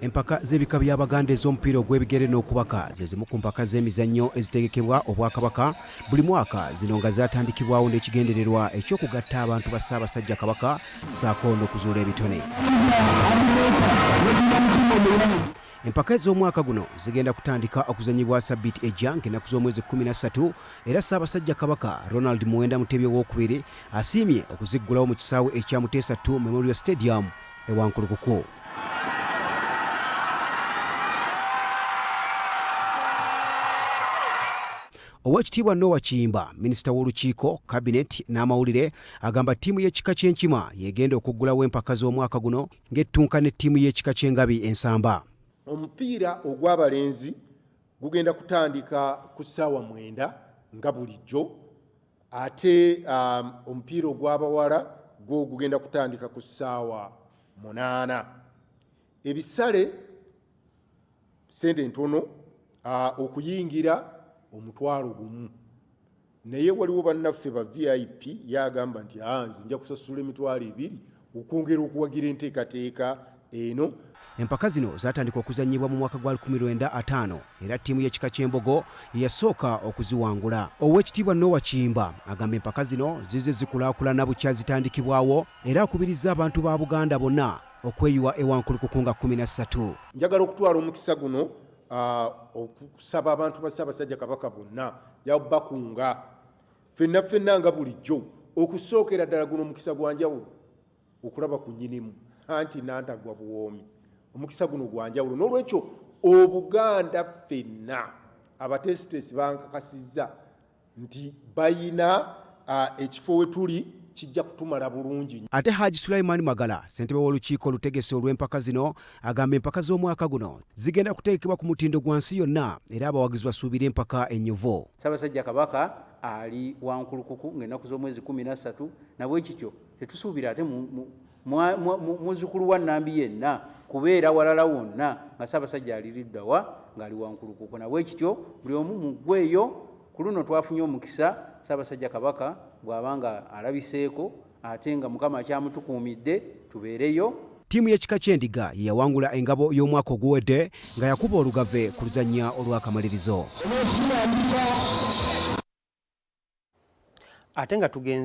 Empaka z'ebika by'Abaganda ez'omupiira ogw'ebigere n'okubaka ze zimu ku mpaka z'emizannyo ezitegekebwa Obwakabaka buli mwaka, zino nga zaatandikibwawo n'ekigendererwa eky'okugatta abantu ba Ssaabasajja Kabaka ssaako n'okuzuula ebitone. Empaka ez'omwaka guno zigenda kutandika okuzannyibwa Ssabbiiti ejja ng'ennaku z'omwezi 13 era Ssaabasajja Kabaka Ronald Muwenda Mutebi owookubiri asiimye okuziggulawo mu kisaawe ekya Muteesa II Memorial Stadium e Wankulukuku. Oweekitiibwa Noah Kiyimba, minisita w'olukiiko, kabineeti n'amawulire, agamba ttiimu y'ekika ky'enkima yegenda okuggulawo empaka z'omwaka guno ng'ettunka ne ttiimu y'ekika ky'engabi ensamba. Omupiira ogw'abalenzi gugenda kutandika ku ssaawa 9 nga bulijjo, ate omupiira ogw'abawala gwo gugenda kutandika ku ssaawa 8. Ebisale sente ntono okuyingira $1,000, naye waliwo bannaffe ba VIP yagamba nti nze nja kusasula $200 okwongera okuwagira enteekateeka eno. Empaka zino zaatandika okuzannyibwa mu mwaka gwa 1905 era ttiimu y'ekika ky'Embogo ye yasooka okuziwangula. Oweekitiibwa Noah Kiyimba agamba empaka zino zize zikulaakulana bukya zitandikibwawo era akubirizza abantu ba Buganda bonna okweyiwa e Wankulukuku nga 13. Njagala okutwala omukisa guno okusaba abantu ba Ssaabasajja Kabaka bonna yabakunga ffenna nga bulijjo okusookera ddala guno omukisa gwa njawulo okulaba ku nnyinimu anti nantagwa buwoomi. Omukisa guno gwa njawulo n'olwekyo Obuganda ffenna abateesiteesi bankakasizza nti bayina ekifo we tuli kijja kutumala bulungi. Ate Haji Sulaiman Magala, ssentebe w'olukiiko olutegese olw'empaka zino, agamba empaka z'omwaka guno zigenda kuteekebwa ku mutindo gwa nsi yonna era abawagizi basuubira empaka ennyuvu. Ssaabasajja Kabaka ali Wankulukuku ng'ennaku z'omwezi 13 nabwe kityo tetusuubira ate muzzukulu wa Nambi yenna kubeera walala wonna nga Ssaabasajja aliriddawa ng'ali Wankulukuku. Nabwe kityo buli omu muggweeyo. Ku luno twafunye omukisa Ssaabasajja Kabaka bw'abanga alabiseeko ate nga Mukama akyamutukuumidde tubeereyo. Ttiimu y'ekika ky'Endiga ye yawangula engabo y'omwaka oguwedde nga yakuba olugave ku luzannya olw'akamalirizo. Ate nga tugenze